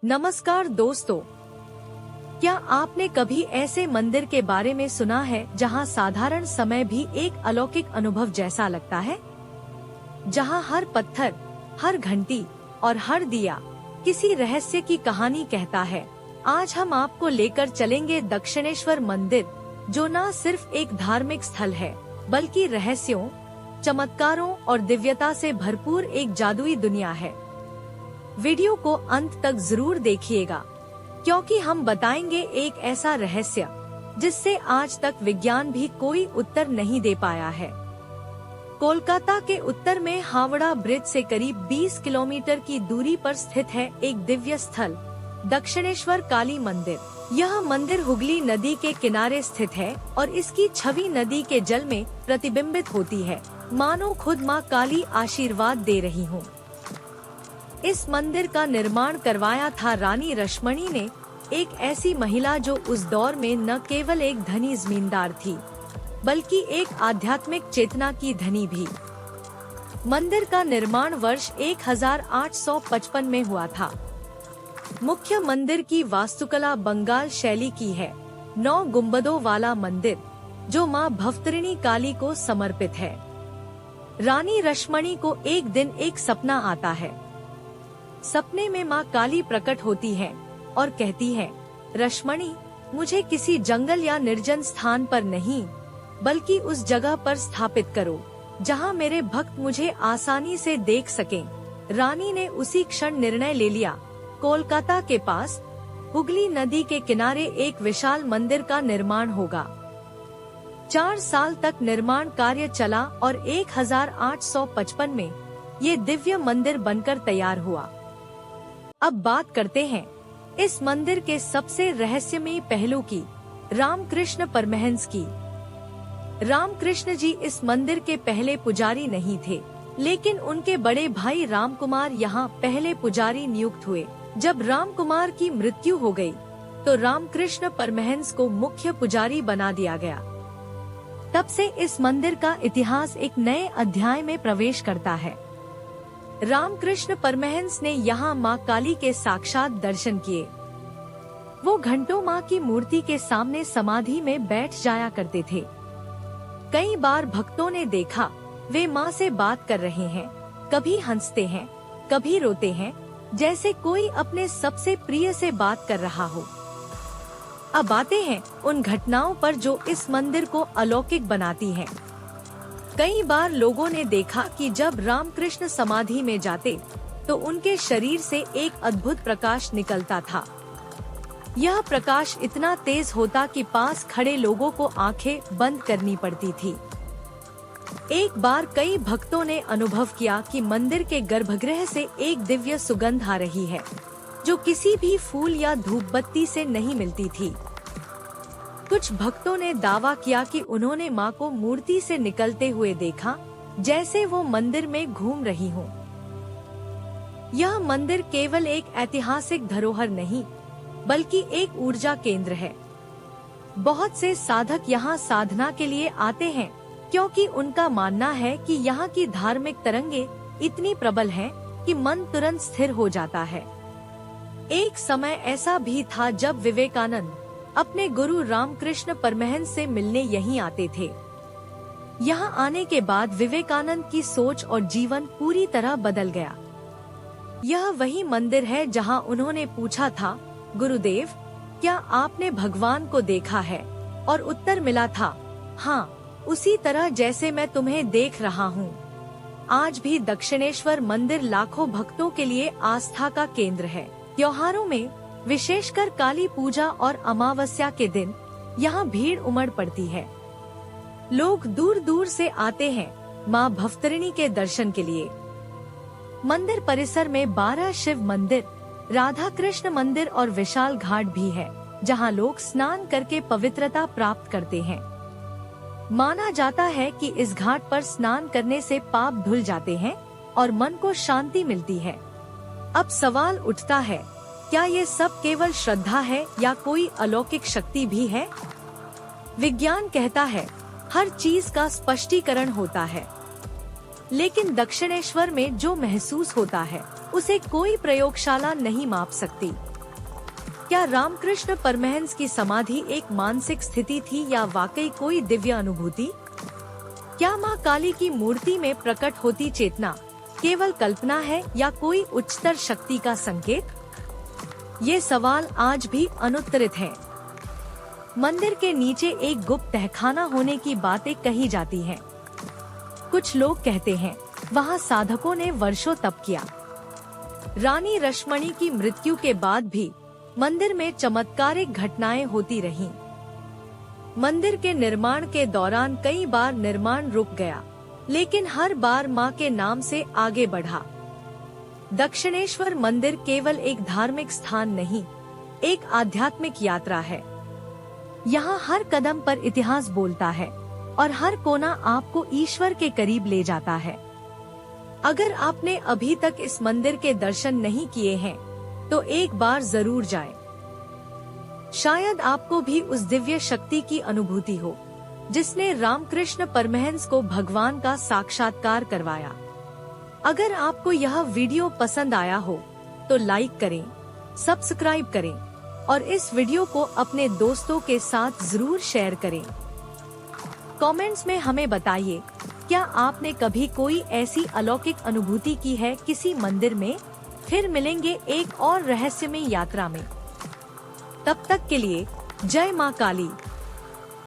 नमस्कार दोस्तों, क्या आपने कभी ऐसे मंदिर के बारे में सुना है जहां साधारण समय भी एक अलौकिक अनुभव जैसा लगता है? जहां हर पत्थर, हर घंटी और हर दिया किसी रहस्य की कहानी कहता है। आज हम आपको लेकर चलेंगे दक्षिणेश्वर मंदिर, जो न सिर्फ एक धार्मिक स्थल है बल्कि रहस्यों, चमत्कारों और दिव्यता से भरपूर एक जादुई दुनिया है। वीडियो को अंत तक जरूर देखिएगा, क्योंकि हम बताएंगे एक ऐसा रहस्य जिससे आज तक विज्ञान भी कोई उत्तर नहीं दे पाया है। कोलकाता के उत्तर में हावड़ा ब्रिज से करीब 20 किलोमीटर की दूरी पर स्थित है एक दिव्य स्थल, दक्षिणेश्वर काली मंदिर। यह मंदिर हुगली नदी के किनारे स्थित है और इसकी छवि नदी के जल में प्रतिबिंबित होती है, मानो खुद माँ काली आशीर्वाद दे रही हो। इस मंदिर का निर्माण करवाया था रानी रश्मणी ने, एक ऐसी महिला जो उस दौर में न केवल एक धनी जमींदार थी बल्कि एक आध्यात्मिक चेतना की धनी भी। मंदिर का निर्माण वर्ष 1855 में हुआ था। मुख्य मंदिर की वास्तुकला बंगाल शैली की है। 9 गुंबदों वाला मंदिर जो मां भवतरिणी काली को समर्पित है। रानी रश्मणी को एक दिन एक सपना आता है। सपने में मां काली प्रकट होती है और कहती है, रश्मणी, मुझे किसी जंगल या निर्जन स्थान पर नहीं बल्कि उस जगह पर स्थापित करो जहां मेरे भक्त मुझे आसानी से देख सकें। रानी ने उसी क्षण निर्णय ले लिया। कोलकाता के पास हुगली नदी के किनारे एक विशाल मंदिर का निर्माण होगा। 4 साल तक निर्माण कार्य चला और 1855 में ये दिव्य मंदिर बनकर तैयार हुआ। अब बात करते हैं इस मंदिर के सबसे रहस्यमयी पहलू की, रामकृष्ण परमहंस की। रामकृष्ण जी इस मंदिर के पहले पुजारी नहीं थे, लेकिन उनके बड़े भाई रामकुमार यहाँ पहले पुजारी नियुक्त हुए। जब रामकुमार की मृत्यु हो गई, तो रामकृष्ण परमहंस को मुख्य पुजारी बना दिया गया। तब से इस मंदिर का इतिहास एक नए अध्याय में प्रवेश करता है। रामकृष्ण परमहंस ने यहाँ माँ काली के साक्षात दर्शन किए। वो घंटों माँ की मूर्ति के सामने समाधि में बैठ जाया करते थे। कई बार भक्तों ने देखा वे माँ से बात कर रहे हैं, कभी हंसते हैं, कभी रोते हैं, जैसे कोई अपने सबसे प्रिय से बात कर रहा हो। अब आते हैं उन घटनाओं पर जो इस मंदिर को अलौकिक बनाती हैं। कई बार लोगों ने देखा कि जब रामकृष्ण समाधि में जाते तो उनके शरीर से एक अद्भुत प्रकाश निकलता था। यह प्रकाश इतना तेज होता कि पास खड़े लोगों को आंखें बंद करनी पड़ती थी। एक बार कई भक्तों ने अनुभव किया कि मंदिर के गर्भगृह से एक दिव्य सुगंध आ रही है, जो किसी भी फूल या धूप बत्ती से नहीं मिलती थी। कुछ भक्तों ने दावा किया कि उन्होंने मां को मूर्ति से निकलते हुए देखा, जैसे वो मंदिर में घूम रही हो। यह मंदिर केवल एक ऐतिहासिक धरोहर नहीं, बल्कि एक ऊर्जा केंद्र है। बहुत से साधक यहाँ साधना के लिए आते हैं, क्योंकि उनका मानना है कि यहाँ की धार्मिक तरंगे इतनी प्रबल हैं कि मन तुरंत स्थिर हो जाता है। एक समय ऐसा भी था जब विवेकानंद अपने गुरु रामकृष्ण परमहंस से मिलने यहीं आते थे। यहाँ आने के बाद विवेकानंद की सोच और जीवन पूरी तरह बदल गया। यह वही मंदिर है जहाँ उन्होंने पूछा था, गुरुदेव, क्या आपने भगवान को देखा है? और उत्तर मिला था, हाँ, उसी तरह जैसे मैं तुम्हें देख रहा हूँ। आज भी दक्षिणेश्वर मंदिर लाखों भक्तों के लिए आस्था का केंद्र है। त्योहारों में, विशेषकर काली पूजा और अमावस्या के दिन, यहाँ भीड़ उमड़ पड़ती है। लोग दूर दूर से आते हैं माँ भवतरिणी के दर्शन के लिए। मंदिर परिसर में 12 शिव मंदिर, राधा कृष्ण मंदिर और विशाल घाट भी है, जहाँ लोग स्नान करके पवित्रता प्राप्त करते हैं। माना जाता है कि इस घाट पर स्नान करने से पाप धुल जाते हैं और मन को शांति मिलती है। अब सवाल उठता है, क्या ये सब केवल श्रद्धा है या कोई अलौकिक शक्ति भी है? विज्ञान कहता है हर चीज का स्पष्टीकरण होता है, लेकिन दक्षिणेश्वर में जो महसूस होता है उसे कोई प्रयोगशाला नहीं माप सकती। क्या रामकृष्ण परमहंस की समाधि एक मानसिक स्थिति थी या वाकई कोई दिव्य अनुभूति? क्या माँ काली की मूर्ति में प्रकट होती चेतना केवल कल्पना है या कोई उच्चतर शक्ति का संकेत? ये सवाल आज भी अनुत्तरित हैं। मंदिर के नीचे एक गुप्त तहखाना होने की बातें कही जाती हैं। कुछ लोग कहते हैं वहाँ साधकों ने वर्षों तप किया। रानी रश्मणी की मृत्यु के बाद भी मंदिर में चमत्कारिक घटनाएं होती रहीं। मंदिर के निर्माण के दौरान कई बार निर्माण रुक गया, लेकिन हर बार मां के नाम से आगे बढ़ा। दक्षिणेश्वर मंदिर केवल एक धार्मिक स्थान नहीं, एक आध्यात्मिक यात्रा है। यहाँ हर कदम पर इतिहास बोलता है और हर कोना आपको ईश्वर के करीब ले जाता है। अगर आपने अभी तक इस मंदिर के दर्शन नहीं किए हैं, तो एक बार जरूर जाएं। शायद आपको भी उस दिव्य शक्ति की अनुभूति हो जिसने रामकृष्ण परमहंस को भगवान का साक्षात्कार करवाया। अगर आपको यह वीडियो पसंद आया हो तो लाइक करें, सब्सक्राइब करें और इस वीडियो को अपने दोस्तों के साथ जरूर शेयर करें। कमेंट्स में हमें बताइए, क्या आपने कभी कोई ऐसी अलौकिक अनुभूति की है किसी मंदिर में? फिर मिलेंगे एक और रहस्यमय यात्रा में। तब तक के लिए जय मां काली।